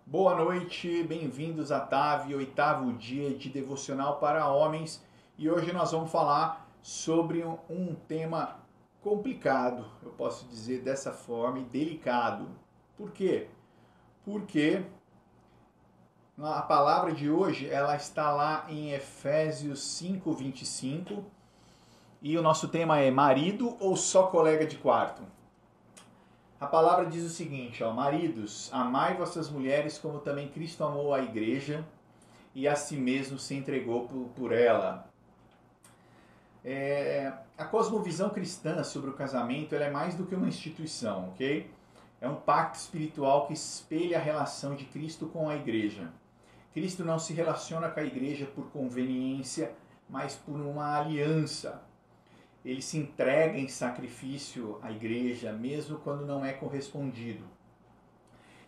Boa noite, bem-vindos a TAV, oitavo dia de devocional para homens. E hoje nós vamos falar sobre um tema complicado, eu posso dizer dessa forma, e delicado. Por quê? Porque a palavra de hoje ela está lá em Efésios 5:25 e o nosso tema é marido ou só colega de quarto? A palavra diz o seguinte, ó, maridos, amai vossas mulheres como também Cristo amou a igreja e a si mesmo se entregou por ela. A cosmovisão cristã sobre o casamento ela é mais do que uma instituição, ok? É um pacto espiritual que espelha a relação de Cristo com a igreja. Cristo não se relaciona com a igreja por conveniência, mas por uma aliança. Ele se entrega em sacrifício à igreja, mesmo quando não é correspondido.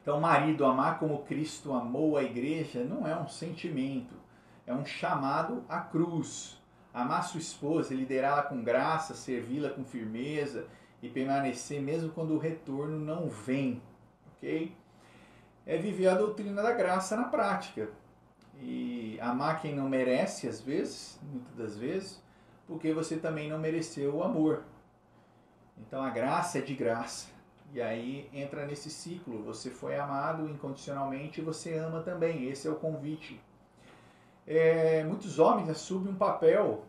Então, marido, amar como Cristo amou a igreja não é um sentimento, é um chamado à cruz. Amar sua esposa, liderá-la com graça, servi-la com firmeza e permanecer mesmo quando o retorno não vem, ok? É viver a doutrina da graça na prática. E amar quem não merece, às vezes, muitas das vezes, porque você também não mereceu o amor. Então a graça é de graça. E aí entra nesse ciclo, você foi amado incondicionalmente e você ama também, esse é o convite. Muitos homens assumem um papel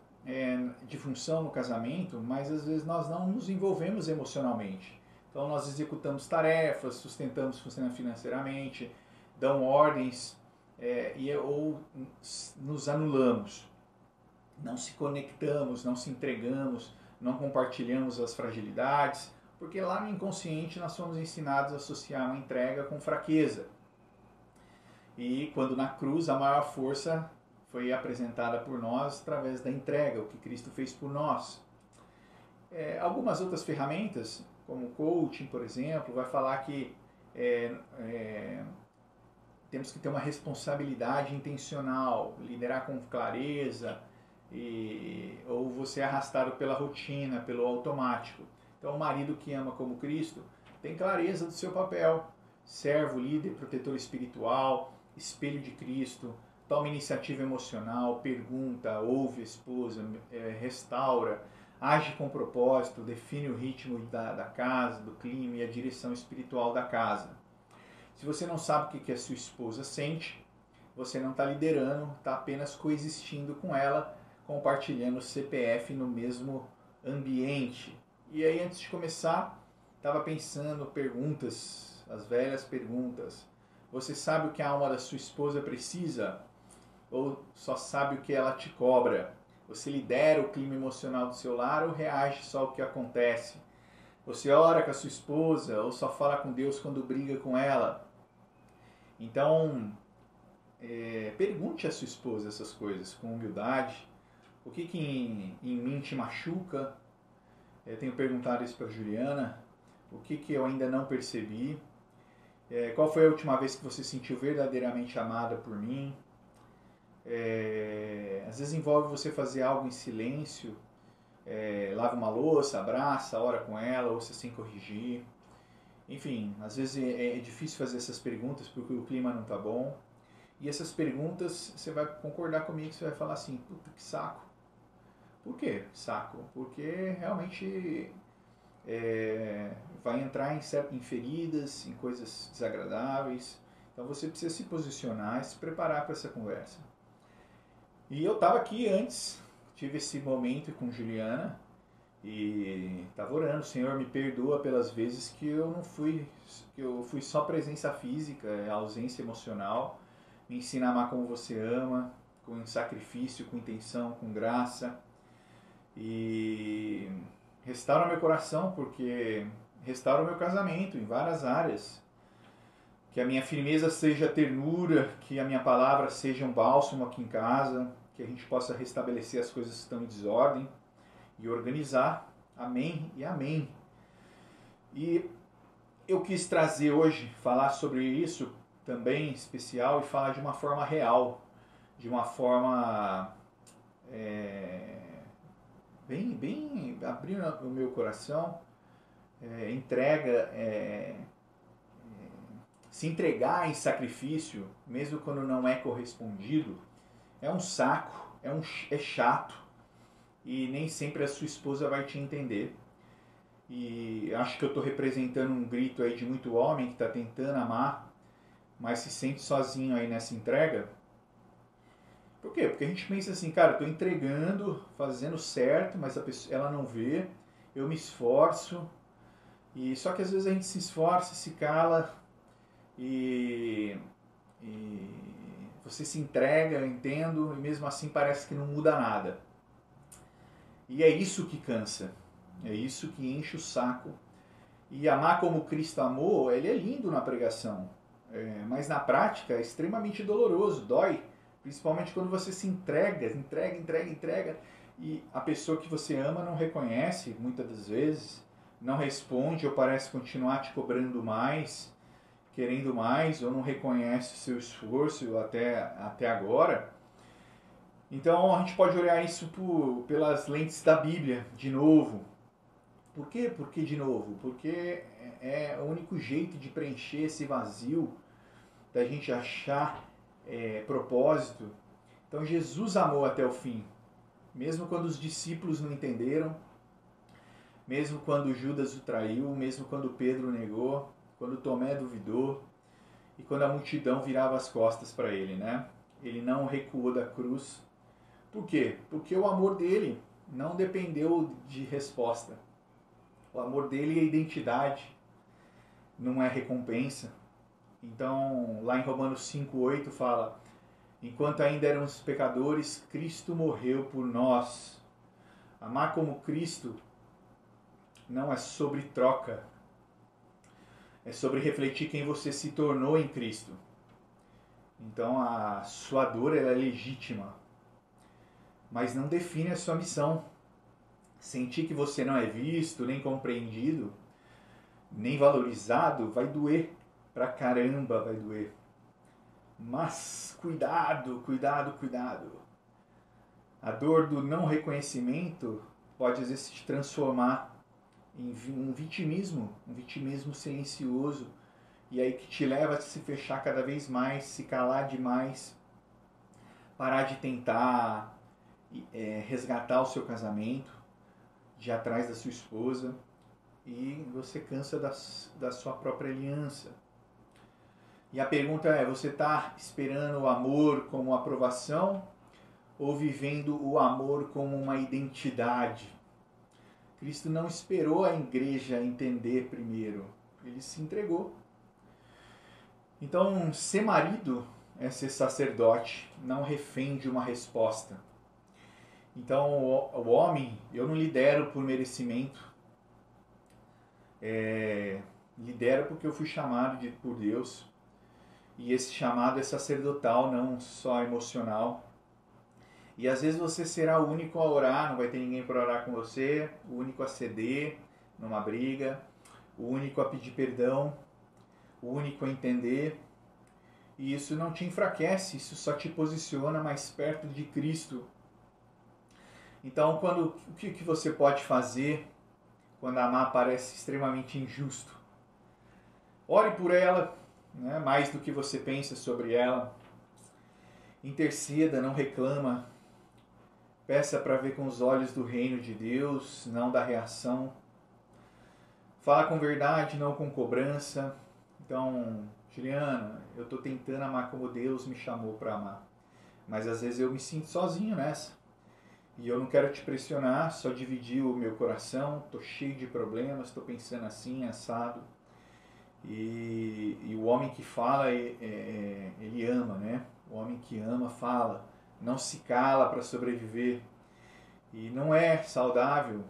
de função no casamento, mas às vezes nós não nos envolvemos emocionalmente. Então nós executamos tarefas, sustentamos financeiramente, dão ordens ou nos anulamos. Não se conectamos, não se entregamos, não compartilhamos as fragilidades, porque lá no inconsciente nós somos ensinados a associar uma entrega com fraqueza. E quando na cruz a maior força foi apresentada por nós através da entrega, o que Cristo fez por nós. Algumas outras ferramentas, como o coaching, por exemplo, vai falar que temos que ter uma responsabilidade intencional, liderar com clareza, ou você é arrastado pela rotina, pelo automático. Então, o marido que ama como Cristo tem clareza do seu papel, servo, líder, protetor espiritual, espelho de Cristo, toma iniciativa emocional, pergunta, ouve a esposa, restaura, age com propósito, define o ritmo da casa, do clima e a direção espiritual da casa. Se você não sabe o que a sua esposa sente, você não está liderando, está apenas coexistindo com ela, compartilhando o CPF no mesmo ambiente. E aí, antes de começar, estava pensando perguntas, as velhas perguntas. Você sabe o que a alma da sua esposa precisa? Ou só sabe o que ela te cobra? Você lidera o clima emocional do seu lar ou reage só ao que acontece? Você ora com a sua esposa ou só fala com Deus quando briga com ela? Então, pergunte à sua esposa essas coisas com humildade. O que em mim te machuca? Eu tenho perguntado isso para a Juliana. O que eu ainda não percebi? Qual foi a última vez que você se sentiu verdadeiramente amada por mim? Às vezes envolve você fazer algo em silêncio, lava uma louça, abraça, ora com ela, ou se sem corrigir. Enfim, às vezes é difícil fazer essas perguntas porque o clima não está bom. E essas perguntas, você vai concordar comigo, você vai falar assim, puta que saco. Por que saco? Porque realmente vai entrar em feridas, em coisas desagradáveis. Então você precisa se posicionar e se preparar para essa conversa. E eu estava aqui antes, tive esse momento com Juliana e estava orando, Senhor, me perdoa pelas vezes que eu não fui, que eu fui só presença física, ausência emocional. Me ensina a amar como você ama, com sacrifício, com intenção, com graça. E restaura meu coração, porque restaura o meu casamento em várias áreas. Que a minha firmeza seja ternura, que a minha palavra seja um bálsamo aqui em casa, que a gente possa restabelecer as coisas que estão em desordem e organizar. Amém e amém. E eu quis trazer hoje, falar sobre isso também especial e falar de uma forma real, de uma forma bem abrindo o meu coração, entrega, Se entregar em sacrifício, mesmo quando não é correspondido, é um saco, é chato e nem sempre a sua esposa vai te entender. E acho que eu estou representando um grito aí de muito homem que está tentando amar, mas se sente sozinho aí nessa entrega. Por quê? Porque a gente pensa assim, cara, eu estou entregando, fazendo certo, mas a pessoa, ela não vê, eu me esforço, e só que às vezes a gente se esforça, se cala, e você se entrega, eu entendo, e mesmo assim parece que não muda nada. E é isso que cansa, é isso que enche o saco. E amar como Cristo amou, ele é lindo na pregação, mas na prática é extremamente doloroso, dói. Principalmente quando você se entrega, e a pessoa que você ama não reconhece, muitas das vezes, não responde ou parece continuar te cobrando mais, querendo mais, ou não reconhece o seu esforço até agora. Então a gente pode olhar isso pelas lentes da Bíblia, de novo. Por quê? Porque, de novo, porque é o único jeito de preencher esse vazio, da gente achar propósito. Então Jesus amou até o fim, mesmo quando os discípulos não entenderam, mesmo quando Judas o traiu, mesmo quando Pedro negou, quando Tomé duvidou e quando a multidão virava as costas para ele, né? Ele não recuou da cruz. Por quê? Porque o amor dele não dependeu de resposta. O amor dele é identidade, não é recompensa. Então, lá em Romanos 5:8 fala: enquanto ainda éramos pecadores, Cristo morreu por nós. Amar como Cristo não é sobre troca, é sobre refletir quem você se tornou em Cristo. Então a sua dor é legítima, mas não define a sua missão. Sentir que você não é visto, nem compreendido, nem valorizado, vai doer pra caramba, vai doer. Mas cuidado, cuidado, cuidado. A dor do não reconhecimento pode às vezes se transformar em um vitimismo silencioso, e aí que te leva a se fechar cada vez mais, se calar demais, parar de tentar resgatar o seu casamento, de ir atrás da sua esposa, e você cansa da sua própria aliança. E a pergunta é, você está esperando o amor como aprovação ou vivendo o amor como uma identidade? Cristo não esperou a igreja entender primeiro, ele se entregou. Então, ser marido é ser sacerdote, não refém de uma resposta. Então, o homem, eu não lidero por merecimento, lidero porque eu fui chamado por Deus. E esse chamado é sacerdotal, não só emocional. E às vezes você será o único a orar, não vai ter ninguém para orar com você, o único a ceder numa briga, o único a pedir perdão, o único a entender. E isso não te enfraquece, isso só te posiciona mais perto de Cristo. Então, o que você pode fazer quando amar parece extremamente injusto? Ore por ela, né, mais do que você pensa sobre ela. Interceda, não reclama. Peça para ver com os olhos do reino de Deus, não da reação. Fala com verdade, não com cobrança. Então, Juliana, eu estou tentando amar como Deus me chamou para amar. Mas às vezes eu me sinto sozinho nessa. E eu não quero te pressionar, só dividir o meu coração. Estou cheio de problemas, estou pensando assim, assado. E o homem que fala, ele ama, né? O homem que ama fala, não se cala para sobreviver. E não é saudável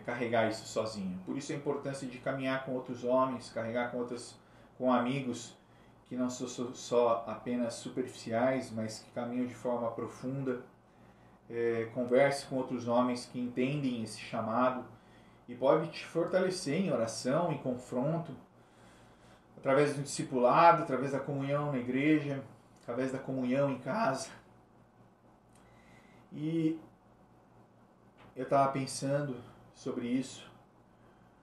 carregar isso sozinho. Por isso a importância de caminhar com outros homens, carregar com amigos que não são só apenas superficiais, mas que caminham de forma profunda. Converse com outros homens que entendem esse chamado e pode te fortalecer em oração, em confronto, através do discipulado, através da comunhão na igreja, através da comunhão em casa. E eu estava pensando sobre isso,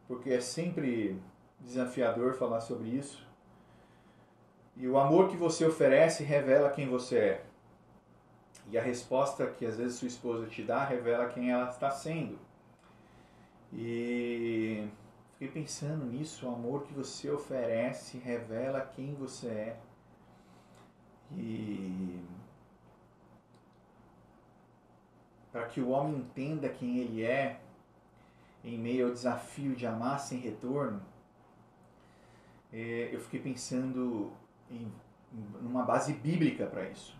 porque é sempre desafiador falar sobre isso, E o amor que você oferece revela quem você é. E a resposta que às vezes sua esposa te dá revela quem ela está sendo. E fiquei pensando nisso, o amor que você oferece revela quem você é. E para que o homem entenda quem ele é, em meio ao desafio de amar sem retorno, eu fiquei pensando numa base bíblica para isso.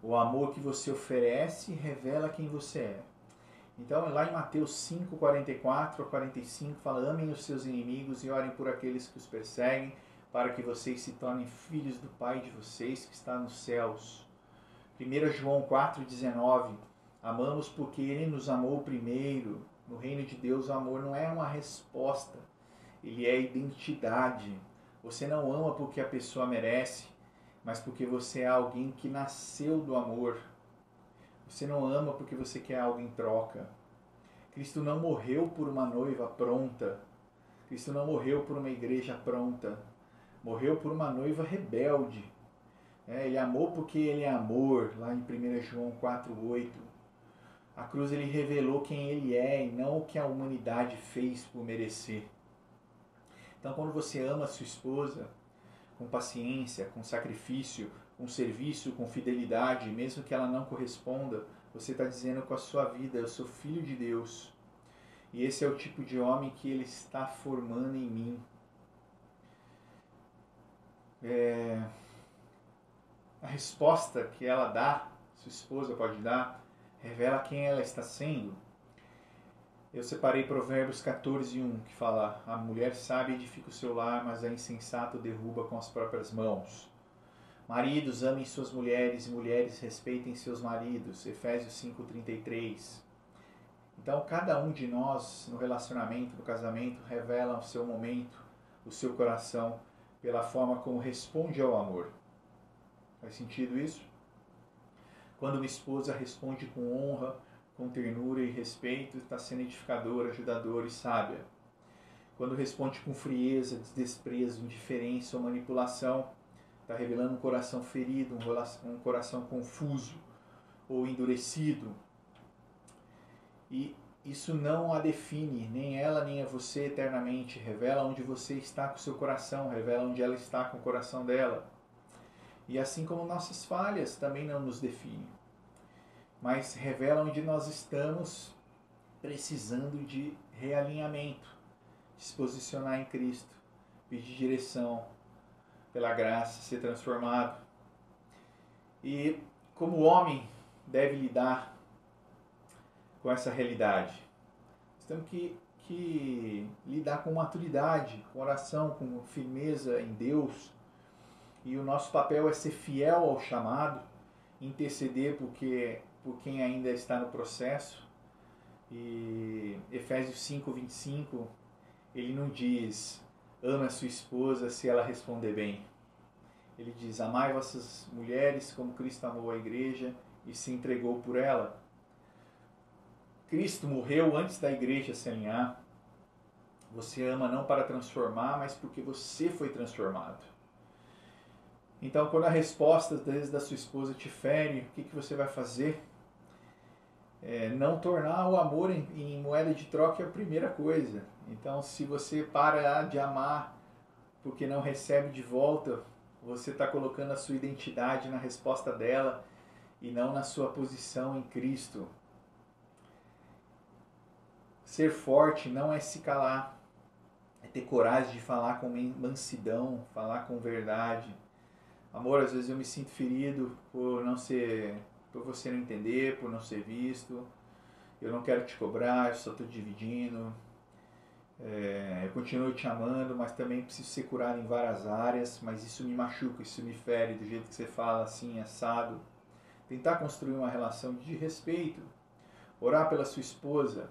O amor que você oferece revela quem você é. Então, lá em Mateus 5, 44 a 45, fala: amem os seus inimigos e orem por aqueles que os perseguem, para que vocês se tornem filhos do Pai de vocês que está nos céus. 1 João 4,19, amamos porque Ele nos amou primeiro. No reino de Deus, o amor não é uma resposta, ele é identidade. Você não ama porque a pessoa merece, mas porque você é alguém que nasceu do amor. Você não ama porque você quer algo em troca. Cristo não morreu por uma noiva pronta. Cristo não morreu por uma igreja pronta. Morreu por uma noiva rebelde. Ele amou porque ele é amor, lá em 1 João 4,8. A cruz ele revelou quem ele é e não o que a humanidade fez por merecer. Então, quando você ama a sua esposa com paciência, com sacrifício, com serviço, com fidelidade, mesmo que ela não corresponda, você está dizendo com a sua vida: eu sou filho de Deus. E esse é o tipo de homem que ele está formando em mim. A resposta que ela dá, sua esposa pode dar, revela quem ela está sendo. Eu separei Provérbios 14:1, que fala: a mulher sábia edifica o seu lar, mas a insensata o derruba com as próprias mãos. Maridos, amem suas mulheres, e mulheres, respeitem seus maridos. Efésios 5:33. Então, cada um de nós, no relacionamento, no casamento, revela o seu momento, o seu coração, pela forma como responde ao amor. Faz sentido isso? Quando uma esposa responde com honra, com ternura e respeito, está sendo edificadora, ajudadora e sábia. Quando responde com frieza, desprezo, indiferença ou manipulação, está revelando um coração ferido, um coração confuso ou endurecido. E isso não a define, nem ela nem a você eternamente. Revela onde você está com o seu coração, revela onde ela está com o coração dela. E assim como nossas falhas também não nos definem, mas revela onde nós estamos precisando de realinhamento, de se posicionar em Cristo, pedir direção, pela graça, ser transformado. E como o homem deve lidar com essa realidade? Nós temos que lidar com maturidade, com oração, com firmeza em Deus. E o nosso papel é ser fiel ao chamado, interceder por quem ainda está no processo. E Efésios 5:25, ele não diz: ama a sua esposa se ela responder bem. Ele diz: amai vossas mulheres como Cristo amou a igreja e se entregou por ela. Cristo morreu antes da igreja se alinhar. Você ama não para transformar, mas porque você foi transformado. Então, quando a resposta da sua esposa te fere, o que você vai fazer? Não tornar o amor em moeda de troca é a primeira coisa. Então, se você parar de amar porque não recebe de volta, você está colocando a sua identidade na resposta dela e não na sua posição em Cristo. Ser forte não é se calar, é ter coragem de falar com mansidão, falar com verdade. Amor, às vezes eu me sinto ferido por você não entender, por não ser visto. Eu não quero te cobrar, eu só estou dividindo. Eu continuo te amando, mas também preciso ser curado em várias áreas, mas isso me machuca, isso me fere do jeito que você fala, assim, assado. Tentar construir uma relação de respeito. Orar pela sua esposa.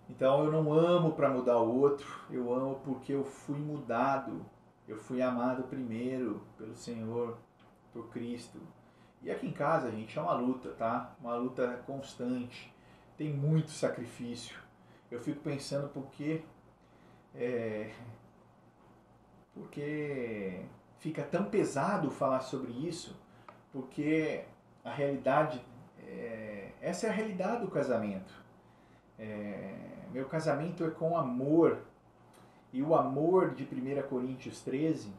Então eu não amo para mudar o outro, eu amo porque eu fui mudado. Eu fui amado primeiro pelo Senhor, por Cristo. E aqui em casa, gente, é uma luta, tá? Uma luta constante. Tem muito sacrifício. Eu fico pensando porque fica tão pesado falar sobre isso, porque a realidade, essa é a realidade do casamento. Meu casamento é com amor, e o amor de 1 Coríntios 13,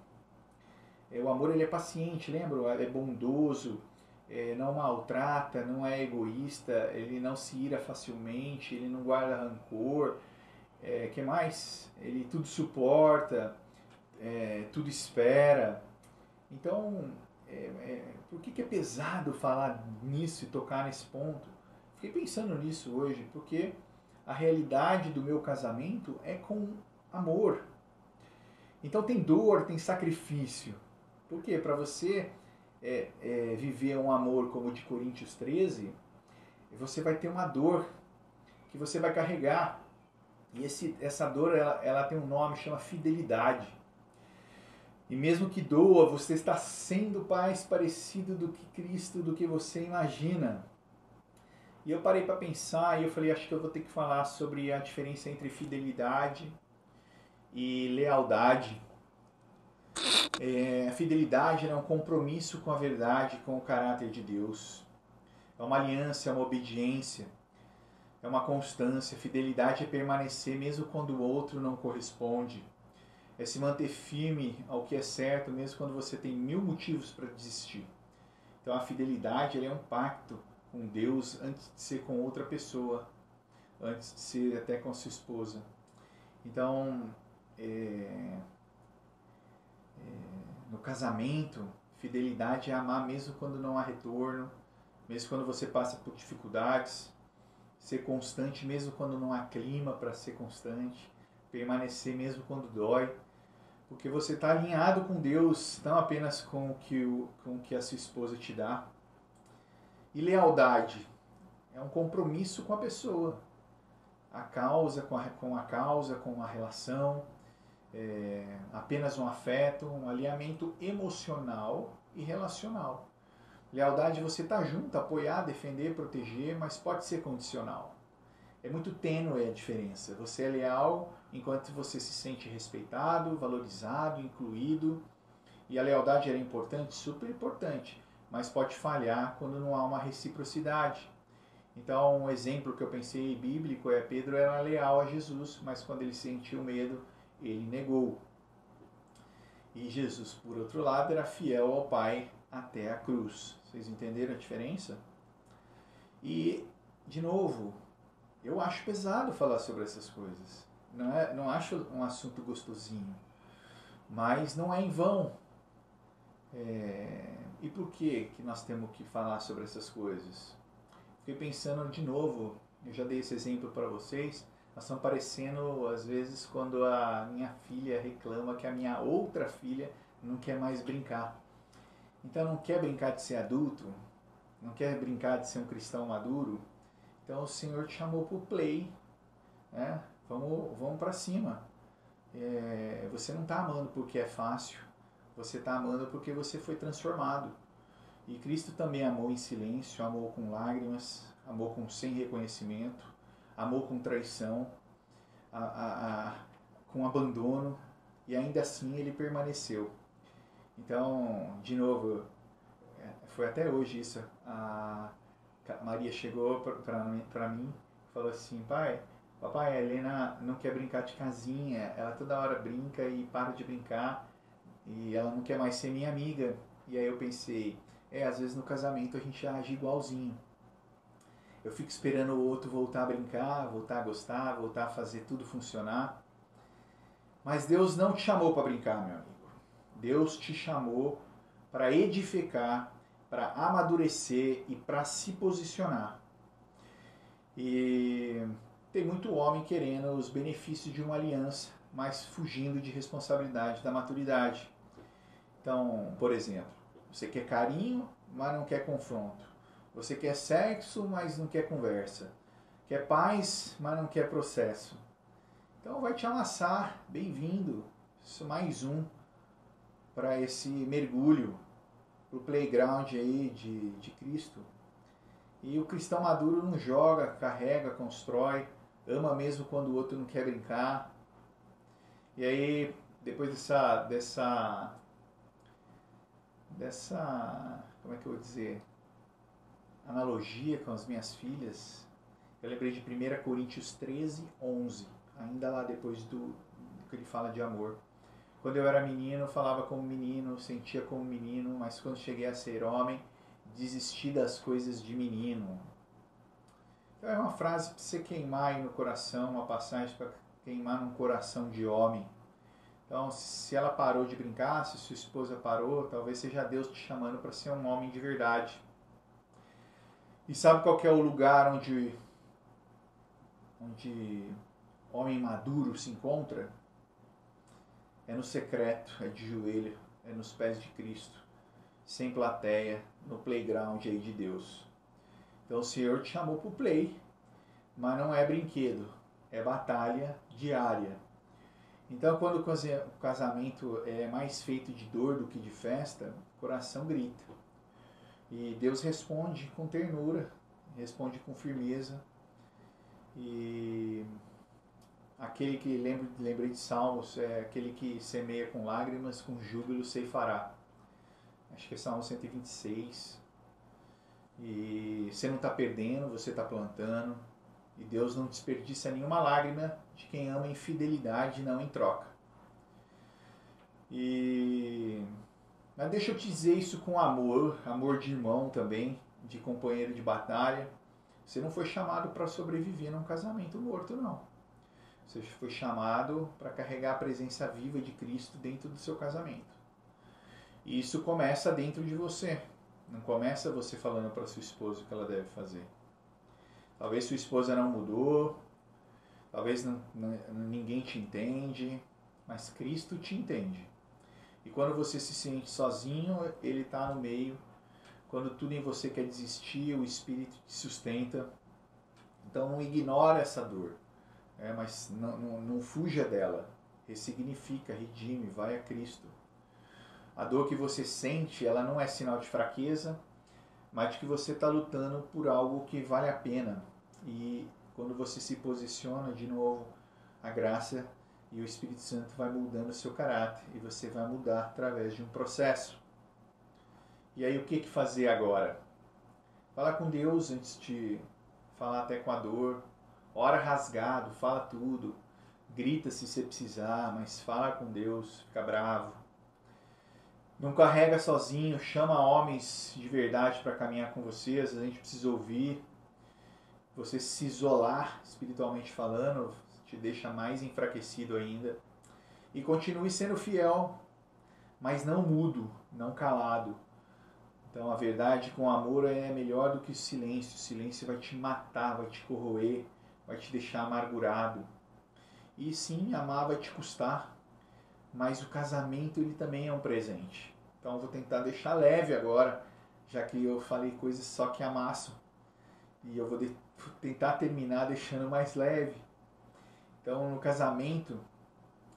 o amor ele é paciente, lembra? Ele é bondoso, não maltrata, não é egoísta, ele não se ira facilmente, ele não guarda rancor. Que mais? Ele tudo suporta, tudo espera. Então, por que é pesado falar nisso e tocar nesse ponto? Fiquei pensando nisso hoje, porque a realidade do meu casamento é com amor. Então tem dor, tem sacrifício. Por quê? Para você viver um amor como o de Coríntios 13, você vai ter uma dor que você vai carregar. E essa dor, ela tem um nome, chama fidelidade. E mesmo que doa, você está sendo mais parecido do que Cristo, do que você imagina. E eu parei para pensar e eu falei, acho que eu vou ter que falar sobre a diferença entre fidelidade e lealdade. A fidelidade é um compromisso com a verdade, com o caráter de Deus. É uma aliança, é uma obediência, é uma constância. Fidelidade é permanecer mesmo quando o outro não corresponde. É se manter firme ao que é certo, mesmo quando você tem 1000 motivos para desistir. Então a fidelidade é um pacto com Deus antes de ser com outra pessoa, antes de ser até com a sua esposa. Então, no casamento, fidelidade é amar mesmo quando não há retorno, mesmo quando você passa por dificuldades, ser constante mesmo quando não há clima para ser constante, permanecer mesmo quando dói, porque você está alinhado com Deus, não apenas com o que a sua esposa te dá. E lealdade é um compromisso com a pessoa, a causa, com a relação, apenas um afeto, um alinhamento emocional e relacional. Lealdade você está junto, apoiar, defender, proteger, mas pode ser condicional. É muito tênue a diferença. Você é leal enquanto você se sente respeitado, valorizado, incluído. E a lealdade é importante, super importante, mas pode falhar quando não há uma reciprocidade. Então, um exemplo que eu pensei bíblico é Pedro era leal a Jesus, mas quando ele sentiu medo, ele negou. E Jesus, por outro lado, era fiel ao Pai até a cruz. Vocês entenderam a diferença? E, de novo, eu acho pesado falar sobre essas coisas. Não acho um assunto gostosinho. Mas não é em vão. E por que nós temos que falar sobre essas coisas? Fiquei pensando de novo, eu já dei esse exemplo para vocês, nós estamos parecendo, às vezes, quando a minha filha reclama que a minha outra filha não quer mais brincar. Então não quer brincar de ser adulto, não quer brincar de ser um cristão maduro, então o Senhor te chamou para o play, né? Vamos para cima. Você não está amando porque é fácil, você está amando porque você foi transformado. E Cristo também amou em silêncio, amou com lágrimas, amou sem reconhecimento, amou com traição, com abandono, e ainda assim ele permaneceu. Então, de novo, foi até hoje isso. A Maria chegou para mim e falou assim, papai, a Helena não quer brincar de casinha, ela toda hora brinca e para de brincar, e ela não quer mais ser minha amiga. E aí eu pensei, às vezes no casamento a gente age igualzinho. Eu fico esperando o outro voltar a brincar, voltar a gostar, voltar a fazer tudo funcionar. Mas Deus não te chamou para brincar, meu amigo. Deus te chamou para edificar, para amadurecer e para se posicionar. E tem muito homem querendo os benefícios de uma aliança, mas fugindo de responsabilidade da maturidade. Então, por exemplo, você quer carinho, mas não quer confronto. Você quer sexo, mas não quer conversa. Quer paz, mas não quer processo. Então vai te amassar. Bem-vindo. Isso mais um para esse mergulho, para o playground aí de Cristo. E o cristão maduro não joga, carrega, constrói, ama mesmo quando o outro não quer brincar. E aí, depois dessa como é que eu vou dizer, analogia com as minhas filhas, eu lembrei de 1 Coríntios 13, 11, ainda lá depois do que ele fala de amor. Quando eu era menino, eu falava como menino, sentia como menino, mas quando cheguei a ser homem, desisti das coisas de menino. Então é uma frase para você queimar aí no coração, uma passagem para queimar num coração de homem. Então, se ela parou de brincar, se sua esposa parou, talvez seja Deus te chamando para ser um homem de verdade. E sabe qual que é o lugar onde homem maduro se encontra? É no secreto, é de joelho, é nos pés de Cristo, sem plateia, no playground aí de Deus. Então o Senhor te chamou para o play, mas não é brinquedo, é batalha diária. Então quando o casamento é mais feito de dor do que de festa, o coração grita. E Deus responde com ternura, responde com firmeza. E aquele que lembrei de Salmos é aquele que semeia com lágrimas, com júbilo ceifará. Acho que é Salmo 126. E você não está perdendo, você está plantando. E Deus não desperdiça nenhuma lágrima de quem ama em fidelidade e não em troca. Mas deixa eu te dizer isso com amor, amor de irmão também, de companheiro de batalha. Você não foi chamado para sobreviver num casamento morto, não. Você foi chamado para carregar a presença viva de Cristo dentro do seu casamento. E isso começa dentro de você. Não começa você falando para sua esposa o que ela deve fazer. Talvez sua esposa não mudou, talvez ninguém te entende, mas Cristo te entende. E quando você se sente sozinho, Ele está no meio. Quando tudo em você quer desistir, o Espírito te sustenta. Então não ignora essa dor, mas não fuja dela. Ressignifica, redime, vai a Cristo. A dor que você sente, ela não é sinal de fraqueza, mas de que você está lutando por algo que vale a pena. E quando você se posiciona de novo, a graça e o Espírito Santo vai mudando o seu caráter e você vai mudar através de um processo. E aí o que fazer agora? Fala com Deus antes de falar até com a dor. Ora rasgado, fala tudo. Grita se você precisar, mas fala com Deus, fica bravo. Não carrega sozinho, chama homens de verdade para caminhar com você. Às vezes a gente precisa ouvir. Você se isolar, espiritualmente falando, te deixa mais enfraquecido ainda. E continue sendo fiel, mas não mudo, não calado. Então a verdade com amor é melhor do que o silêncio. O silêncio vai te matar, vai te corroer, vai te deixar amargurado. E sim, amar vai te custar, mas o casamento ele também é um presente. Então eu vou tentar deixar leve agora, já que eu falei coisas só que amassam. E eu vou tentar terminar deixando mais leve. Então no casamento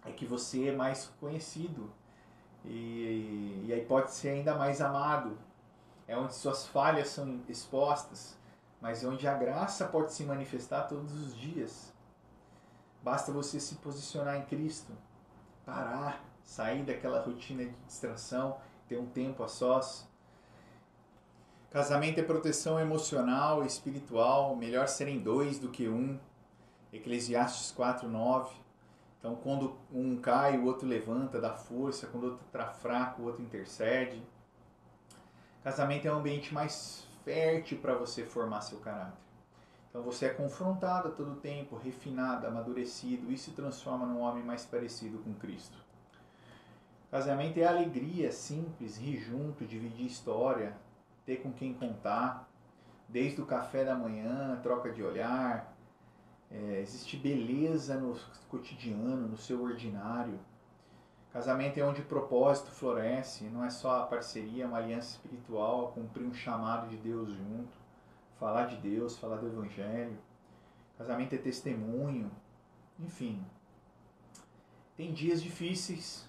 é que você é mais conhecido. E aí pode ser ainda mais amado. É onde suas falhas são expostas, mas onde a graça pode se manifestar todos os dias. Basta você se posicionar em Cristo, parar, sair daquela rotina de distração, ter um tempo a sós. Casamento é proteção emocional e espiritual, melhor serem dois do que um. Eclesiastes 4:9. Então, quando um cai, o outro levanta, dá força. Quando o outro está fraco, o outro intercede. Casamento é um ambiente mais fértil para você formar seu caráter. Então, você é confrontado a todo tempo, refinado, amadurecido. Isso se transforma num homem mais parecido com Cristo. Casamento é alegria, simples, rir junto, dividir história, ter com quem contar. Desde o café da manhã, troca de olhar. Existe beleza no cotidiano, no seu ordinário. Casamento é onde o propósito floresce, não é só a parceria, é uma aliança espiritual, cumprir um chamado de Deus junto, falar de Deus, falar do Evangelho. Casamento é testemunho, enfim. Tem dias difíceis,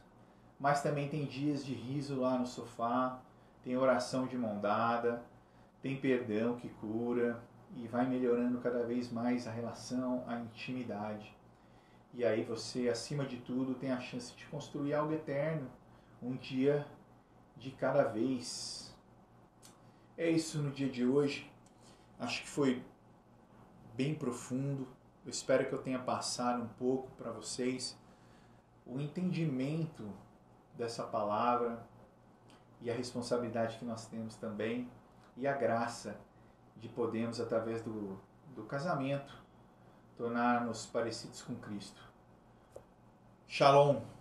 mas também tem dias de riso lá no sofá, tem oração de mão dada, tem perdão que cura e vai melhorando cada vez mais a relação, a intimidade. E aí você, acima de tudo, tem a chance de construir algo eterno. Um dia de cada vez. É isso no dia de hoje. Acho que foi bem profundo. Eu espero que eu tenha passado um pouco para vocês o entendimento dessa palavra e a responsabilidade que nós temos também e a graça de podermos, através do casamento, tornar-nos parecidos com Cristo. Shalom!